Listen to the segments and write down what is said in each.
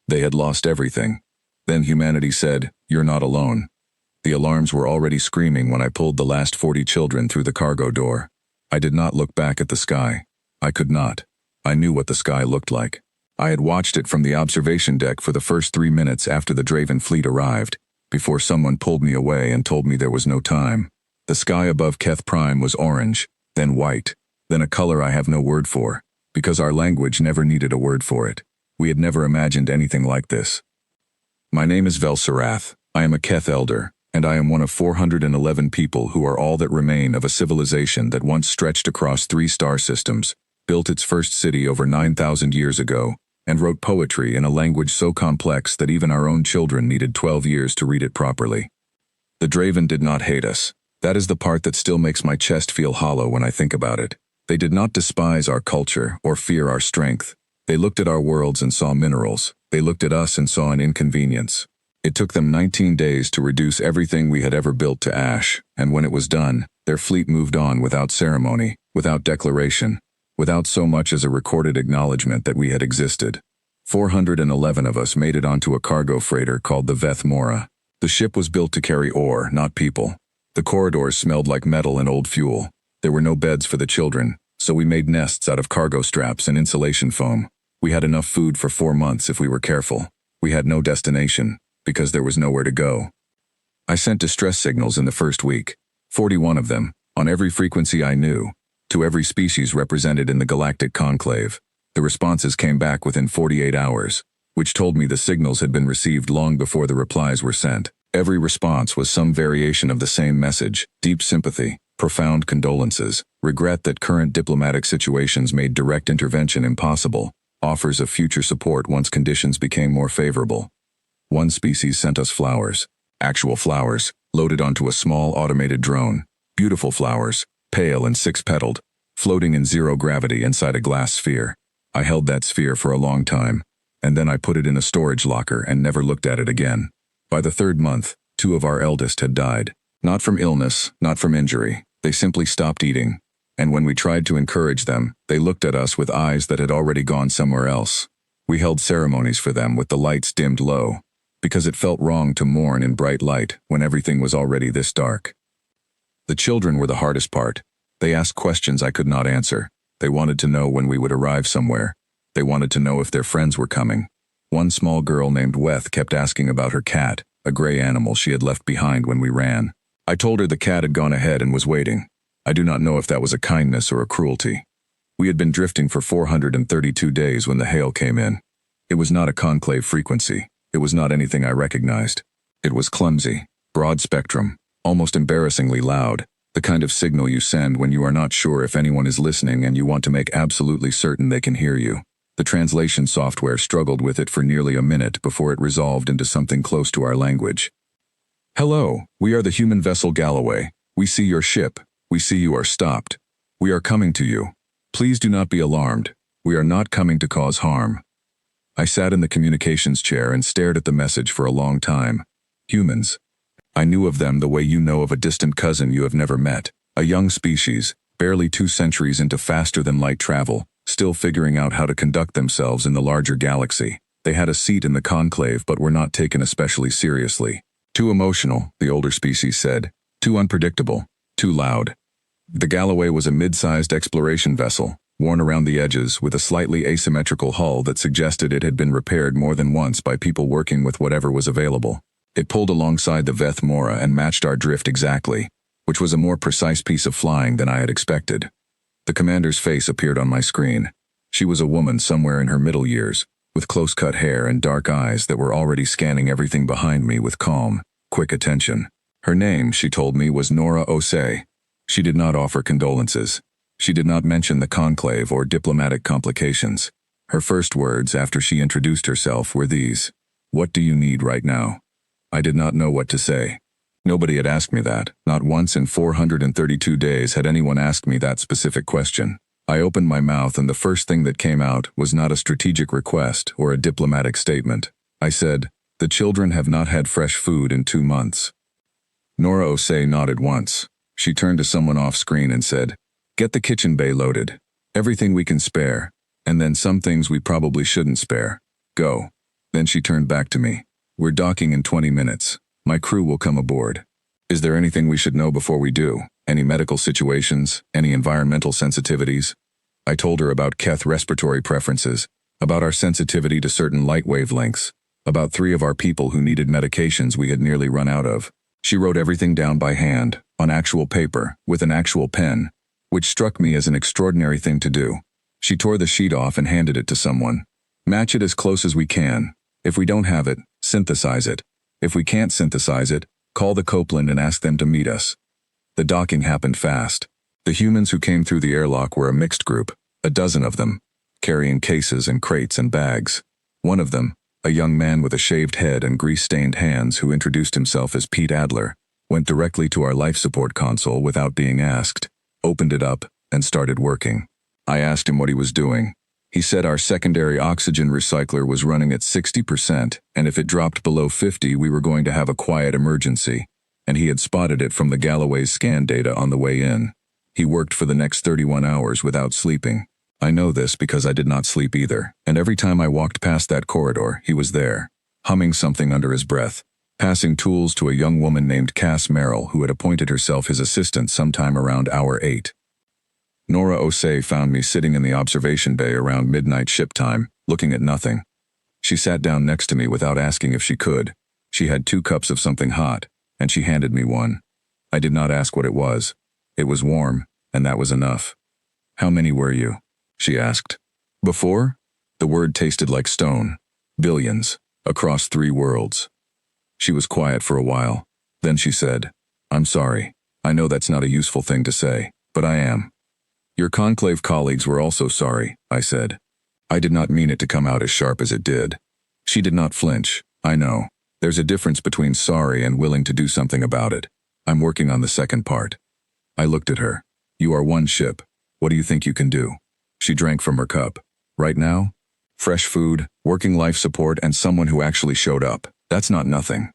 They had lost everything. Then humanity said, "You're not alone." The alarms were already screaming when I pulled the last 40 children through the cargo door. I did not look back at the sky. I could not. I knew what the sky looked like. I had watched it from the observation deck for the first 3 minutes after the Draven fleet arrived, before someone pulled me away and told me there was no time. The sky above Keth Prime was orange, then white, then a color I have no word for, because our language never needed a word for it. We had never imagined anything like this. My name is Vel-Sarath. I am a Keth elder, and I am one of 411 people who are all that remain of a civilization that once stretched across 3 star systems, built its first city over 9,000 years ago, and wrote poetry in a language so complex that even our own children needed 12 years to read it properly. The Draven did not hate us. That is the part that still makes my chest feel hollow when I think about it. They did not despise our culture or fear our strength. They looked at our worlds and saw minerals. They looked at us and saw an inconvenience. It took them 19 days to reduce everything we had ever built to ash, and when it was done, their fleet moved on without ceremony, without declaration, without so much as a recorded acknowledgement that we had existed. 411 of us made it onto a cargo freighter called the Veth Mora. The ship was built to carry ore, not people. The corridors smelled like metal and old fuel. There were no beds for the children, so we made nests out of cargo straps and insulation foam. We had enough food for 4 months if we were careful. We had no destination, because there was nowhere to go. I sent distress signals in the first week, 41 of them, on every frequency I knew, to every species represented in the Galactic Conclave. The responses came back within 48 hours, which told me the signals had been received long before the replies were sent. Every response was some variation of the same message: deep sympathy, profound condolences, regret that current diplomatic situations made direct intervention impossible, offers of future support once conditions became more favorable. One species sent us flowers, actual flowers, loaded onto a small automated drone. Beautiful flowers, pale and 6-petaled, floating in zero gravity inside a glass sphere. I held that sphere for a long time, and then I put it in a storage locker and never looked at it again. By the 3rd month, 2 of our eldest had died. Not from illness, not from injury. They simply stopped eating. And when we tried to encourage them, they looked at us with eyes that had already gone somewhere else. We held ceremonies for them with the lights dimmed low, because it felt wrong to mourn in bright light when everything was already this dark. The children were the hardest part. They asked questions I could not answer. They wanted to know when we would arrive somewhere. They wanted to know if their friends were coming. One small girl named Weth kept asking about her cat, a gray animal she had left behind when we ran. I told her the cat had gone ahead and was waiting. I do not know if that was a kindness or a cruelty. We had been drifting for 432 days when the hail came in. It was not a conclave frequency. It was not anything I recognized. It was clumsy, broad spectrum, almost embarrassingly loud, the kind of signal you send when you are not sure if anyone is listening and you want to make absolutely certain they can hear you. The translation software struggled with it for nearly a minute before it resolved into something close to our language. "Hello, we are the human vessel Galloway. We see your ship. We see you are stopped. We are coming to you. Please do not be alarmed. We are not coming to cause harm." I sat in the communications chair and stared at the message for a long time. Humans. I knew of them the way you know of a distant cousin you have never met. A young species, barely 2 centuries into faster-than-light travel, still figuring out how to conduct themselves in the larger galaxy. They had a seat in the conclave but were not taken especially seriously. Too emotional, the older species said. Too unpredictable. Too loud. The Galloway was a mid-sized exploration vessel, worn around the edges with a slightly asymmetrical hull that suggested it had been repaired more than once by people working with whatever was available. It pulled alongside the Veth Mora and matched our drift exactly, which was a more precise piece of flying than I had expected. The commander's face appeared on my screen. She was a woman somewhere in her middle years, with close-cut hair and dark eyes that were already scanning everything behind me with calm, quick attention. Her name, she told me, was Nora Osei. She did not offer condolences. She did not mention the conclave or diplomatic complications. Her first words after she introduced herself were these: "What do you need right now?" I did not know what to say. Nobody had asked me that. Not once in 432 days had anyone asked me that specific question. I opened my mouth and the first thing that came out was not a strategic request or a diplomatic statement. I said, "The children have not had fresh food in 2 months." Nora Osei nodded once. She turned to someone off screen and said, "Get the kitchen bay loaded. Everything we can spare, and then some things we probably shouldn't spare. Go." Then she turned back to me. We're docking in 20 minutes. My crew will come aboard. Is there anything we should know before we do? Any medical situations? Any environmental sensitivities? I told her about Keth respiratory preferences, about our sensitivity to certain light wavelengths, about 3 of our people who needed medications we had nearly run out of. She wrote everything down by hand, on actual paper, with an actual pen, which struck me as an extraordinary thing to do. She tore the sheet off and handed it to someone. Match it as close as we can. If we don't have it, synthesize it. If we can't synthesize it, call the Copeland and ask them to meet us. The docking happened fast. The humans who came through the airlock were a mixed group, a dozen of them, carrying cases and crates and bags. One of them, a young man with a shaved head and grease-stained hands who introduced himself as Pete Adler, went directly to our life support console without being asked, opened it up, and started working. I asked him what he was doing. He said our secondary oxygen recycler was running at 60%, and if it dropped below 50, we were going to have a quiet emergency, and he had spotted it from the Galloway's scan data on the way in. He worked for the next 31 hours without sleeping. I know this because I did not sleep either, and every time I walked past that corridor, he was there, humming something under his breath, passing tools to a young woman named Cass Merrill who had appointed herself his assistant sometime around hour 8. Nora Osei found me sitting in the observation bay around midnight ship time, looking at nothing. She sat down next to me without asking if she could. She had 2 cups of something hot, and she handed me one. I did not ask what it was. It was warm, and that was enough. How many were you? She asked. Before? The word tasted like stone. Billions, across 3 worlds. She was quiet for a while. Then she said, I'm sorry. I know that's not a useful thing to say, but I am. Your conclave colleagues were also sorry, I said. I did not mean it to come out as sharp as it did. She did not flinch. I know. There's a difference between sorry and willing to do something about it. I'm working on the second part. I looked at her. You are one ship. What do you think you can do? She drank from her cup. Right now? Fresh food, working life support, and someone who actually showed up. That's not nothing.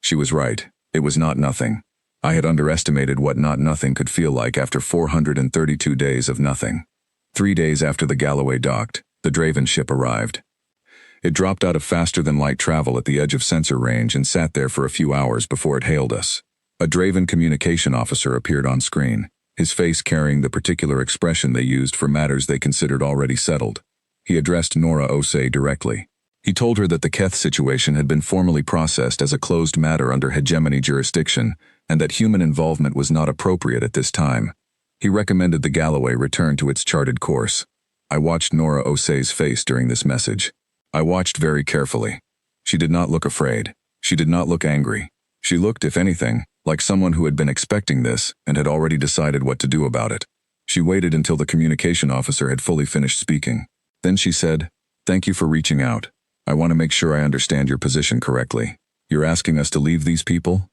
She was right. It was not nothing. I had underestimated what not nothing could feel like after 432 days of nothing. 3 days after the Galloway docked, the Draven ship arrived. It dropped out of faster-than-light travel at the edge of sensor range and sat there for a few hours before it hailed us. A Draven communication officer appeared on screen, his face carrying the particular expression they used for matters they considered already settled. He addressed Nora Osei directly. He told her that the Keth situation had been formally processed as a closed matter under hegemony jurisdiction, and that human involvement was not appropriate at this time. He recommended the Galloway return to its charted course. I watched Nora Osei's face during this message. I watched very carefully. She did not look afraid. She did not look angry. She looked, if anything, like someone who had been expecting this and had already decided what to do about it. She waited until the communication officer had fully finished speaking. Then she said, "Thank you for reaching out. I want to make sure I understand your position correctly. You're asking us to leave these people?"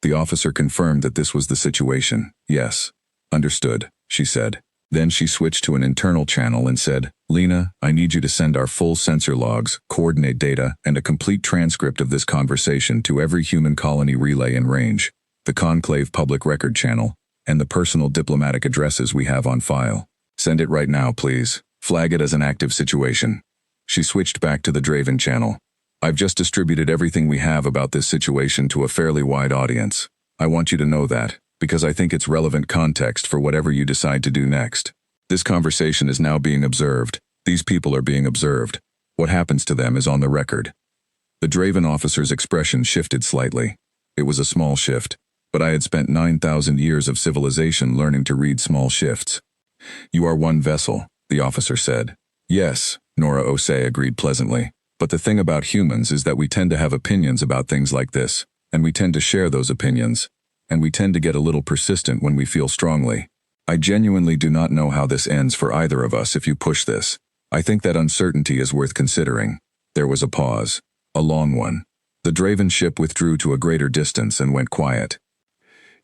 The officer confirmed that this was the situation. "Yes." "Understood," she said. Then she switched to an internal channel and said, "Lena, I need you to send our full sensor logs, coordinate data, and a complete transcript of this conversation to every human colony relay in range, the Conclave Public Record Channel, and the personal diplomatic addresses we have on file. Send it right now, please. Flag it as an active situation." She switched back to the Draven channel. "I've just distributed everything we have about this situation to a fairly wide audience. I want you to know that, because I think it's relevant context for whatever you decide to do next. This conversation is now being observed. These people are being observed. What happens to them is on the record." The Draven officer's expression shifted slightly. It was a small shift, but I had spent 9,000 years of civilization learning to read small shifts. "You are one vessel," the officer said. "Yes," Nora Osei agreed pleasantly. "But the thing about humans is that we tend to have opinions about things like this, and we tend to share those opinions, and we tend to get a little persistent when we feel strongly. I genuinely do not know how this ends for either of us if you push this. I think that uncertainty is worth considering." There was a pause, a long one. The Draven ship withdrew to a greater distance and went quiet.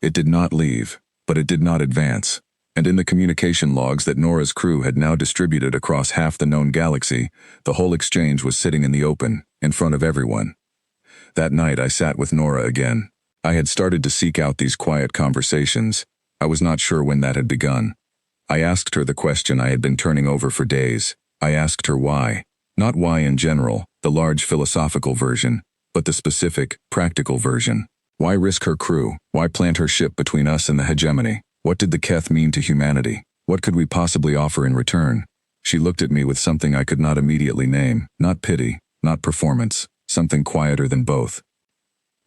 It did not leave, but it did not advance. And in the communication logs that Nora's crew had now distributed across half the known galaxy, the whole exchange was sitting in the open, in front of everyone. That night I sat with Nora again. I had started to seek out these quiet conversations. I was not sure when that had begun. I asked her the question I had been turning over for days. I asked her why. Not why in general, the large philosophical version, but the specific, practical version. Why risk her crew? Why plant her ship between us and the hegemony? What did the Keth mean to humanity? What could we possibly offer in return? She looked at me with something I could not immediately name, not pity, not performance, something quieter than both.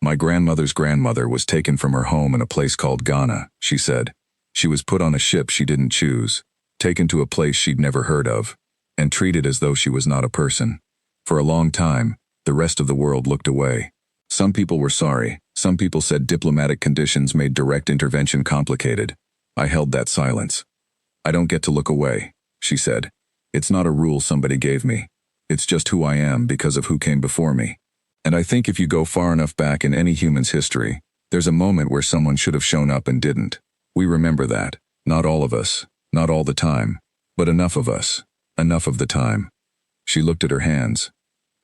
My grandmother's grandmother was taken from her home in a place called Ghana, she said. She was put on a ship she didn't choose, taken to a place she'd never heard of, and treated as though she was not a person. For a long time, the rest of the world looked away. Some people were sorry. Some people said diplomatic conditions made direct intervention complicated. I held that silence. I don't get to look away, she said. It's not a rule somebody gave me. It's just who I am because of who came before me. And I think if you go far enough back in any human's history, there's a moment where someone should have shown up and didn't. We remember that. Not all of us, not all the time, but enough of us, enough of the time. She looked at her hands.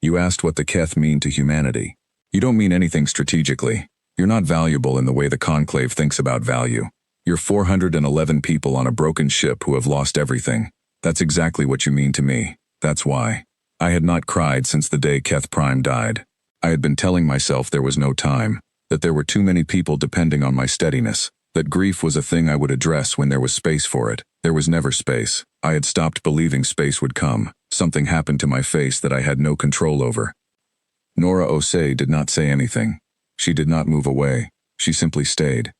You asked what the Keth mean to humanity. You don't mean anything strategically. You're not valuable in the way the Conclave thinks about value. You're 411 people on a broken ship who have lost everything. That's exactly what you mean to me. That's why. I had not cried since the day Keth Prime died. I had been telling myself there was no time, that there were too many people depending on my steadiness, that grief was a thing I would address when there was space for it. There was never space. I had stopped believing space would come. Something happened to my face that I had no control over. Nora Osei did not say anything. She did not move away. She simply stayed.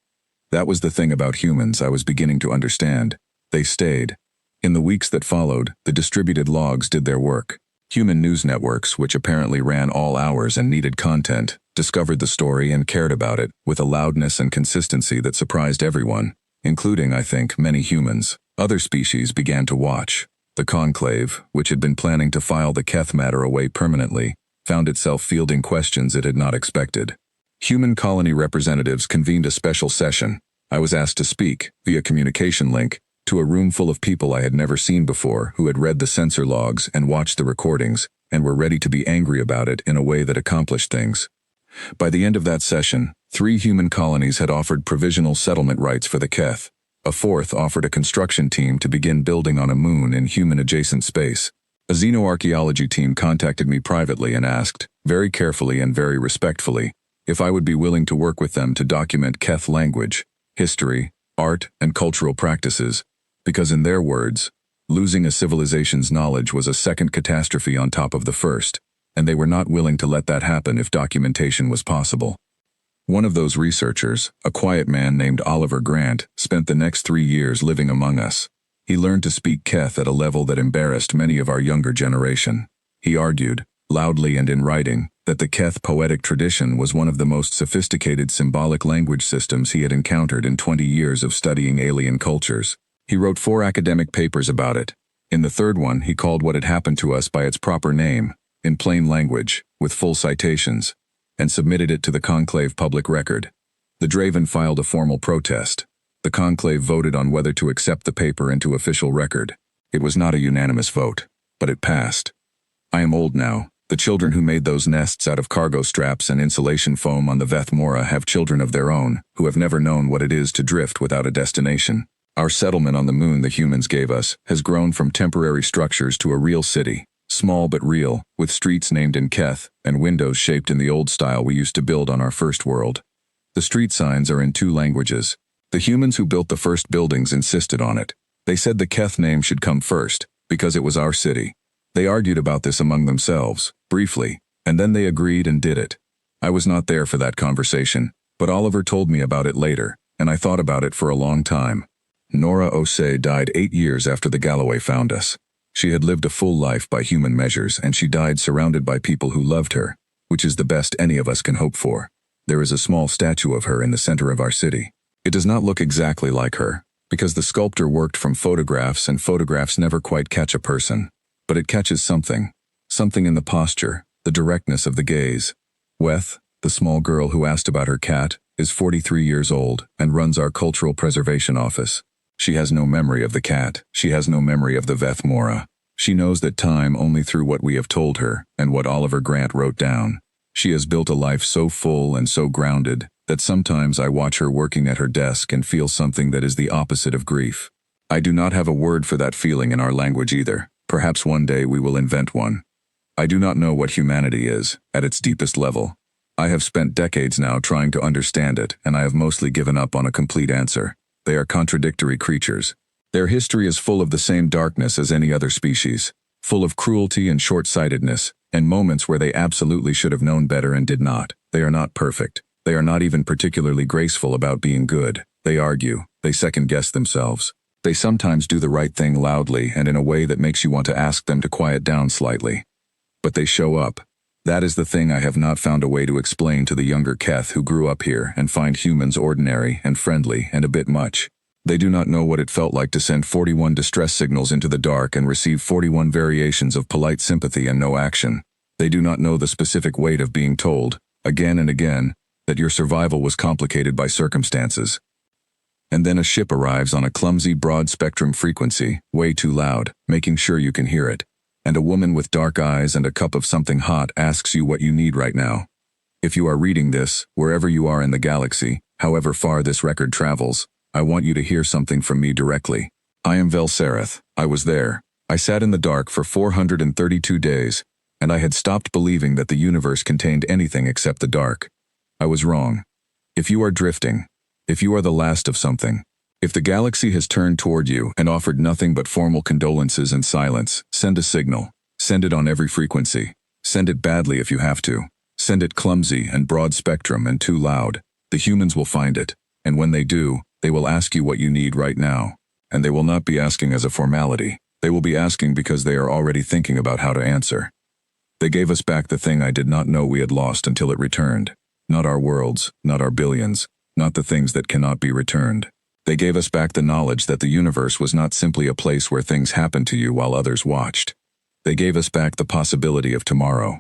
That was the thing about humans I was beginning to understand. They stayed. In the weeks that followed, the distributed logs did their work. Human news networks, which apparently ran all hours and needed content, discovered the story and cared about it with a loudness and consistency that surprised everyone, including, I think, many humans. Other species began to watch. The Conclave, which had been planning to file the Keth matter away permanently, found itself fielding questions it had not expected. Human colony representatives convened a special session. I was asked to speak, via communication link, to a room full of people I had never seen before who had read the sensor logs and watched the recordings, and were ready to be angry about it in a way that accomplished things. By the end of that session, 3 human colonies had offered provisional settlement rights for the Keth. A 4th offered a construction team to begin building on a moon in human-adjacent space. A xenoarchaeology team contacted me privately and asked, very carefully and very respectfully, if I would be willing to work with them to document Keth language, history, art, and cultural practices, because in their words, losing a civilization's knowledge was a second catastrophe on top of the first, and they were not willing to let that happen if documentation was possible. One of those researchers, a quiet man named Oliver Grant, spent the next 3 years living among us. He learned to speak Keth at a level that embarrassed many of our younger generation. He argued, loudly and in writing, that the Keth poetic tradition was one of the most sophisticated symbolic language systems he had encountered in 20 years of studying alien cultures. He wrote 4 academic papers about it. In the 3rd one, he called what had happened to us by its proper name, in plain language, with full citations, and submitted it to the Conclave public record. The Draven filed a formal protest. The Conclave voted on whether to accept the paper into official record. It was not a unanimous vote, but it passed. I am old now. The children who made those nests out of cargo straps and insulation foam on the Veth Mora have children of their own, who have never known what it is to drift without a destination. Our settlement on the moon the humans gave us has grown from temporary structures to a real city, small but real, with streets named in Keth and windows shaped in the old style we used to build on our first world. The street signs are in 2 languages. The humans who built the first buildings insisted on it. They said the Keth name should come first, because it was our city. They argued about this among themselves, briefly, and then they agreed and did it. I was not there for that conversation, but Oliver told me about it later, and I thought about it for a long time. Nora Osei died 8 years after the Galloway found us. She had lived a full life by human measures, and she died surrounded by people who loved her, which is the best any of us can hope for. There is a small statue of her in the center of our city. It does not look exactly like her, because the sculptor worked from photographs and photographs never quite catch a person. But it catches something in the posture, the directness of the gaze. Weth, the small girl who asked about her cat, is 43 years old and runs our cultural preservation office. She has no memory of the cat. She has no memory of the Veth Mora. She knows that time only through what we have told her and what Oliver Grant wrote down. She has built a life so full and so grounded that sometimes I watch her working at her desk and feel something that is the opposite of grief. I do not have a word for that feeling in our language either. Perhaps one day we will invent one. I do not know what humanity is, at its deepest level. I have spent decades now trying to understand it, and I have mostly given up on a complete answer. They are contradictory creatures. Their history is full of the same darkness as any other species, full of cruelty and short-sightedness, and moments where they absolutely should have known better and did not. They are not perfect. They are not even particularly graceful about being good. They argue. They second-guess themselves. They sometimes do the right thing loudly and in a way that makes you want to ask them to quiet down slightly. But they show up. That is the thing I have not found a way to explain to the younger Keth who grew up here and find humans ordinary and friendly and a bit much. They do not know what it felt like to send 41 distress signals into the dark and receive 41 variations of polite sympathy and no action. They do not know the specific weight of being told, again and again, that your survival was complicated by circumstances. And then a ship arrives on a clumsy broad-spectrum frequency, way too loud, making sure you can hear it. And a woman with dark eyes and a cup of something hot asks you what you need right now. If you are reading this, wherever you are in the galaxy, however far this record travels, I want you to hear something from me directly. I am Velsereth. I was there. I sat in the dark for 432 days, and I had stopped believing that the universe contained anything except the dark. I was wrong. If you are drifting, if you are the last of something, if the galaxy has turned toward you and offered nothing but formal condolences and silence, send a signal. Send it on every frequency. Send it badly if you have to. Send it clumsy and broad spectrum and too loud. The humans will find it, and when they do, they will ask you what you need right now. And they will not be asking as a formality. They will be asking because they are already thinking about how to answer. They gave us back the thing I did not know we had lost until it returned. Not our worlds, not our billions, not the things that cannot be returned. They gave us back the knowledge that the universe was not simply a place where things happened to you while others watched. They gave us back the possibility of tomorrow.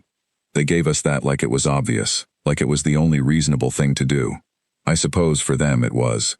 They gave us that like it was obvious, like it was the only reasonable thing to do. I suppose for them it was.